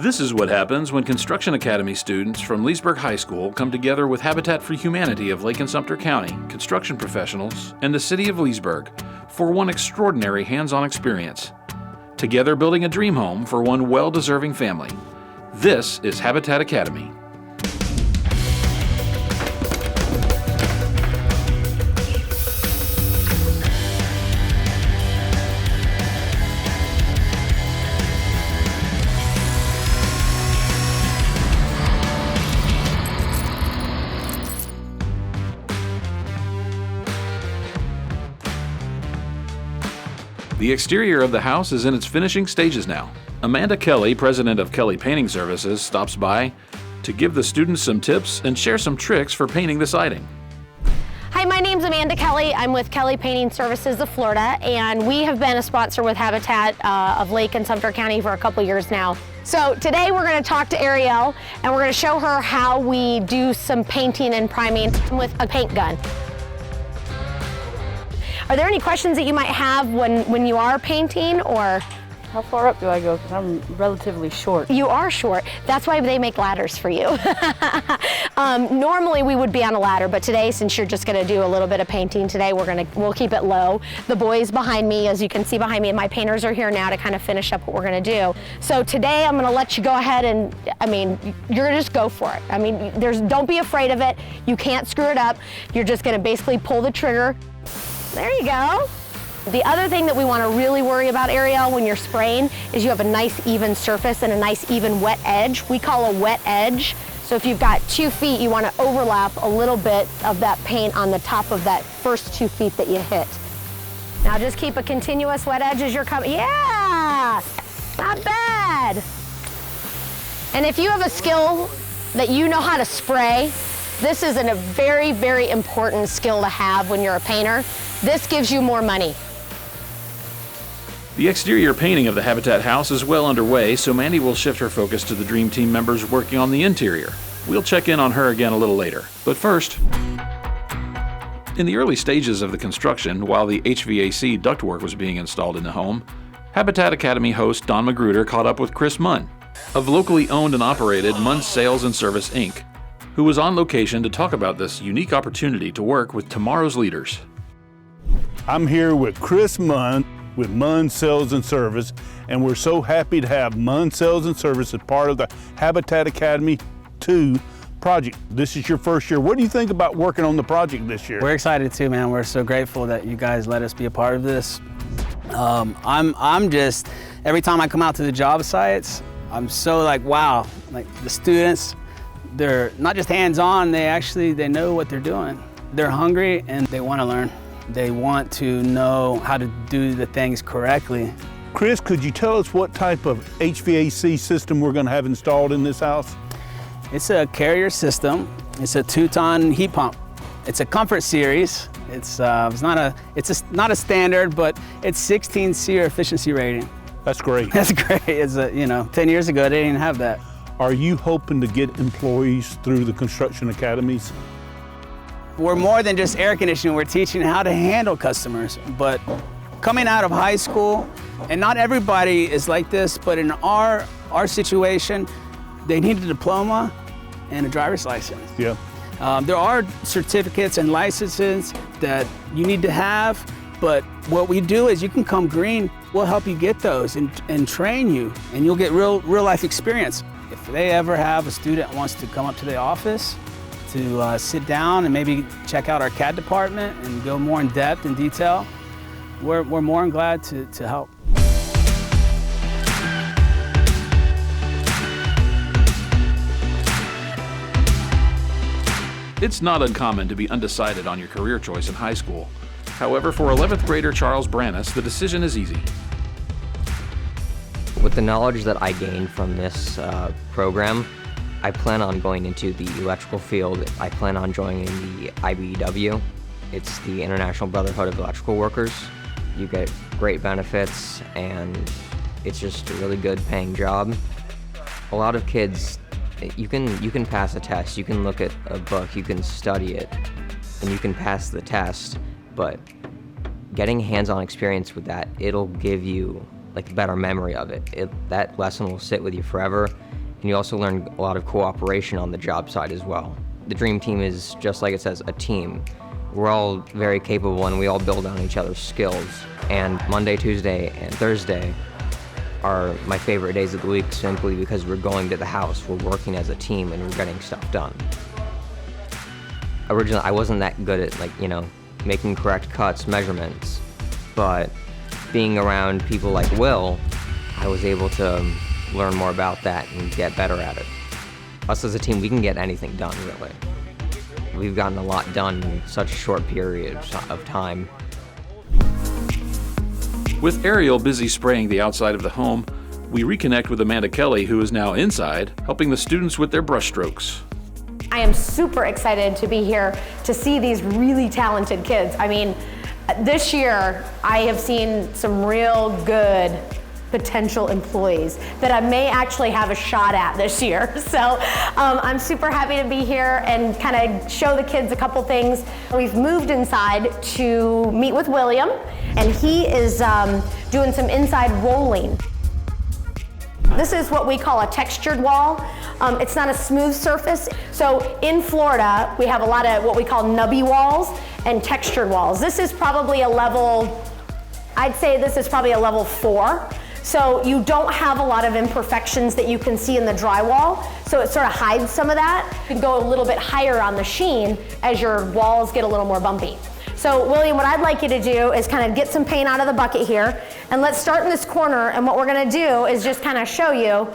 This is what happens when Construction Academy students from Leesburg High School come together with Habitat for Humanity of Lake and Sumter County, construction professionals, and the City of Leesburg for one extraordinary hands-on experience. Together building a dream home for one well-deserving family. This is Habitat Academy. The exterior of the house is in its finishing stages now. Amanda Kelly, president of Kelly Painting Services, stops by to give the students some tips and share some tricks for painting the siding. Hi, my name's Amanda Kelly. I'm with Kelly Painting Services of Florida, and we have been a sponsor with Habitat of Lake and Sumter County for a couple years now. So today we're going to talk to Ariel, and we're going to show her how we do some painting and priming with a paint gun. Are there any questions that you might have when you are painting, or? How far up do I go? Because I'm relatively short. You are short. That's why they make ladders for you. Normally we would be on a ladder, but today, since you're just going to do a little bit of painting today, we'll keep it low. The boys behind me, as you can see behind me, and my painters are here now to kind of finish up what we're going to do. So today I'm going to let you go ahead and, you're going to just go for it. Don't be afraid of it. You can't screw it up. You're just going to basically pull the trigger. There you go. The other thing that we want to really worry about, Ariel, when you're spraying is you have a nice even surface and a nice even wet edge. We call a wet edge. So if you've got 2 feet, you want to overlap a little bit of that paint on the top of that first 2 feet that you hit. Now just keep a continuous wet edge as you're coming. Yeah, not bad. And if you have a skill that you know how to spray, this is a very, very important skill to have when you're a painter. This gives you more money. The exterior painting of the Habitat house is well underway, so Mandy will shift her focus to the Dream Team members working on the interior. We'll check in on her again a little later. But first, in the early stages of the construction, while the HVAC ductwork was being installed in the home, Habitat Academy host Don Magruder caught up with Chris Munn of locally owned and operated Munn Sales and Service, Inc., who was on location to talk about this unique opportunity to work with tomorrow's leaders. I'm here with Chris Munn with Munn Sales and Service, and we're so happy to have Munn Sales and Service as part of the Habitat Academy 2 project. This is your first year. What do you think about working on the project this year? We're excited too, man. We're so grateful that you guys let us be a part of this. I'm just, every time I come out to the job sites, I'm so wow, the students, they're not just hands-on, they know what they're doing. They're hungry and they want to learn. They want to know how to do the things correctly. Chris, could you tell us what type of HVAC system we're going to have installed in this house? It's a Carrier system. It's a 2-ton heat pump. It's a Comfort Series. It's not a standard, but it's 16 SEER efficiency rating. That's great. That's great. It's 10 years ago they didn't have that. Are you hoping to get employees through the construction academies? We're more than just air conditioning. We're teaching how to handle customers. But coming out of high school, and not everybody is like this, but in our situation, they need a diploma and a driver's license. Yeah. There are certificates and licenses that you need to have, but what we do is you can come green. We'll help you get those and train you, and you'll get real life experience. If they ever have a student that wants to come up to the office to sit down and maybe check out our CAD department and go more in depth and detail, we're more than glad to help. It's not uncommon to be undecided on your career choice in high school. However, for 11th grader Charles Brannis, the decision is easy. With the knowledge that I gained from this program, I plan on going into the electrical field. I plan on joining the IBEW. It's the International Brotherhood of Electrical Workers. You get great benefits, and it's just a really good paying job. A lot of kids, you can pass a test, you can look at a book, you can study it, and you can pass the test, but getting hands-on experience with that, it'll give you like better memory of it. That lesson will sit with you forever, and you also learn a lot of cooperation on the job site as well. The Dream Team is, just like it says, a team. We're all very capable and we all build on each other's skills. And Monday, Tuesday, and Thursday are my favorite days of the week simply because we're going to the house, we're working as a team, and we're getting stuff done. Originally, I wasn't that good at making correct cuts, measurements, but being around people like Will, I was able to learn more about that and get better at it. Us as a team, we can get anything done, really. We've gotten a lot done in such a short period of time. With Ariel busy spraying the outside of the home, we reconnect with Amanda Kelly, who is now inside, helping the students with their brush strokes. I am super excited to be here to see these really talented kids. I mean, this year I have seen some real good potential employees that I may actually have a shot at this year. So I'm super happy to be here and kind of show the kids a couple things. We've moved inside to meet with William, and he is doing some inside rolling. This is what we call a textured wall. It's not a smooth surface. So in Florida, we have a lot of what we call nubby walls and textured walls. This is probably a level, I'd say this is probably a level 4. So you don't have a lot of imperfections that you can see in the drywall, so it sort of hides some of that. You can go a little bit higher on the sheen as your walls get a little more bumpy. So William, what I'd like you to do is kind of get some paint out of the bucket here, and let's start in this corner, and what we're gonna do is just kind of show you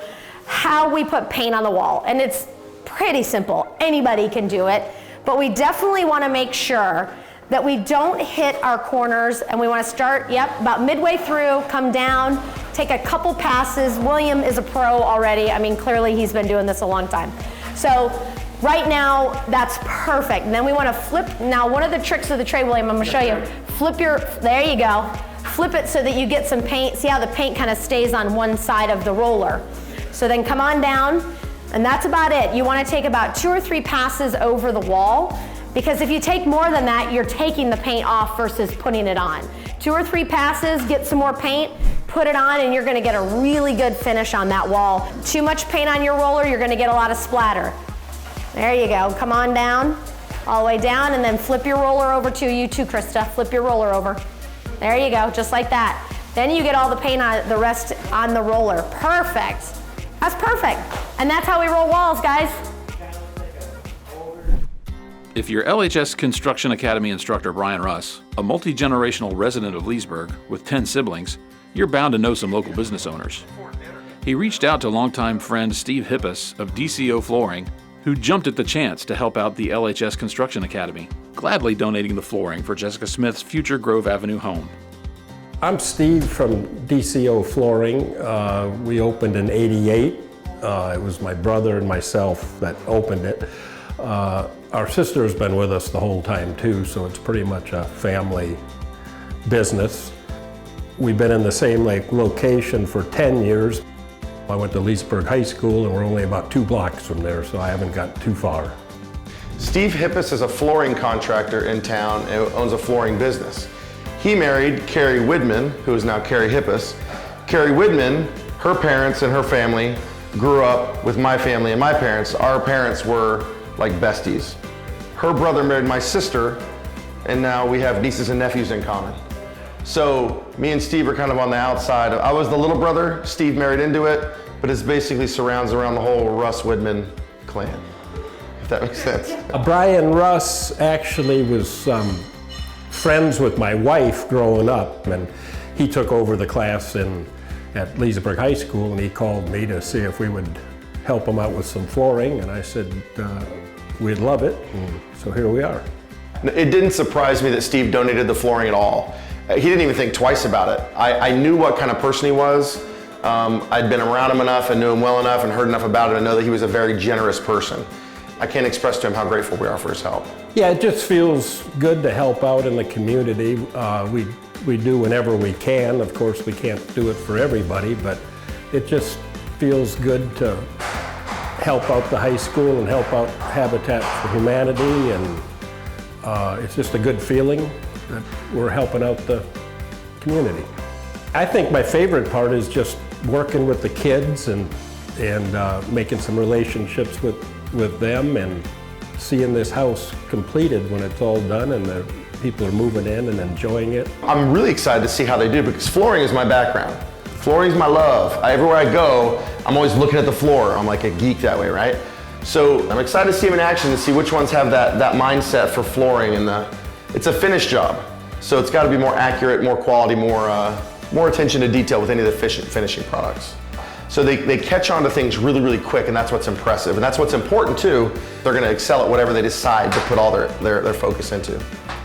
how we put paint on the wall. And it's pretty simple, anybody can do it, but we definitely wanna make sure that we don't hit our corners, and we want to start, about midway through, come down, take a couple passes. William is a pro already. I mean, clearly he's been doing this a long time. So right now, that's perfect. And then we want to flip. Now, one of the tricks of the trade, William, I'm going to show you. There you go. Flip it so that you get some paint. See how the paint kind of stays on one side of the roller. So then come on down, and that's about it. You want to take about 2 or 3 passes over the wall, because if you take more than that, you're taking the paint off versus putting it on. 2 or 3 passes, get some more paint, put it on, and you're gonna get a really good finish on that wall. Too much paint on your roller, you're gonna get a lot of splatter. There you go, come on down, all the way down, and then flip your roller over too. You too, Krista, flip your roller over. There you go, just like that. Then you get all the paint on the rest on the roller. Perfect, that's perfect. And that's how we roll walls, guys. If you're LHS Construction Academy instructor Brian Russ, a multi-generational resident of Leesburg with 10 siblings, you're bound to know some local business owners. He reached out to longtime friend Steve Hippus of DCO Flooring, who jumped at the chance to help out the LHS Construction Academy, gladly donating the flooring for Jessica Smith's future Grove Avenue home. I'm Steve from DCO Flooring. We opened in '88. It was my brother and myself that opened it. Our sister's been with us the whole time too, so it's pretty much a family business. We've been in the same location for 10 years. I went to Leesburg High School and we're only about 2 blocks from there, so I haven't got too far. Steve Hippus is a flooring contractor in town and owns a flooring business. He married Carrie Widman, who is now Carrie Hippus. Carrie Widman, her parents and her family grew up with my family and my parents. Our parents were like besties. Her brother married my sister, and now we have nieces and nephews in common. So me and Steve are kind of on the outside. I was the little brother, Steve married into it, but it basically surrounds around the whole Russ Widman clan, if that makes sense. Brian Russ actually was friends with my wife growing up, and he took over the class at Leesburg High School, and he called me to see if we would help him out with some flooring, and I said we'd love it, and so here we are. It didn't surprise me that Steve donated the flooring at all. He didn't even think twice about it. I knew what kind of person he was. I'd been around him enough and knew him well enough and heard enough about it to know that he was a very generous person. I can't express to him how grateful we are for his help. Yeah, it just feels good to help out in the community. We do whenever we can. Of course, we can't do it for everybody, but it just feels good to help out the high school and help out Habitat for Humanity, and it's just a good feeling that we're helping out the community. I think my favorite part is just working with the kids and making some relationships with them and seeing this house completed when it's all done and the people are moving in and enjoying it. I'm really excited to see how they do because flooring is my background. Flooring is my love. Everywhere I go, I'm always looking at the floor. I'm like a geek that way, right? So I'm excited to see them in action to see which ones have that mindset for flooring, and it's a finished job. So it's got to be more accurate, more quality, more attention to detail with any of the finishing products. So they catch on to things really, really quick, and that's what's impressive. And that's what's important too. They're going to excel at whatever they decide to put all their focus into.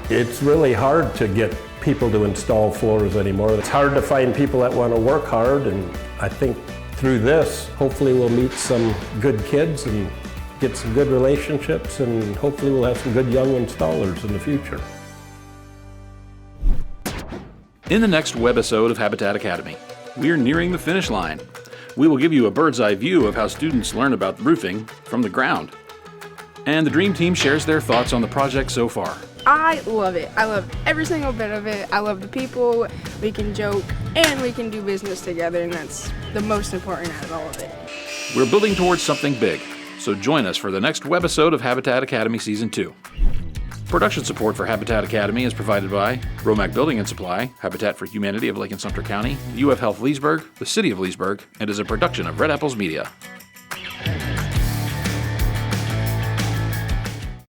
It's really hard to get people to install floors anymore. It's hard to find people that want to work hard, and I think through this, hopefully we'll meet some good kids and get some good relationships, and hopefully we'll have some good young installers in the future. In the next webisode of Habitat Academy, we are nearing the finish line. We will give you a bird's eye view of how students learn about roofing from the ground. And the Dream Team shares their thoughts on the project so far. I love it. I love every single bit of it. I love the people. We can joke and we can do business together, and that's the most important out of all of it. We're building towards something big, so join us for the next webisode of Habitat Academy Season 2. Production support for Habitat Academy is provided by Romac Building and Supply, Habitat for Humanity of Lake and Sumter County, UF Health Leesburg, the City of Leesburg, and is a production of Red Apples Media.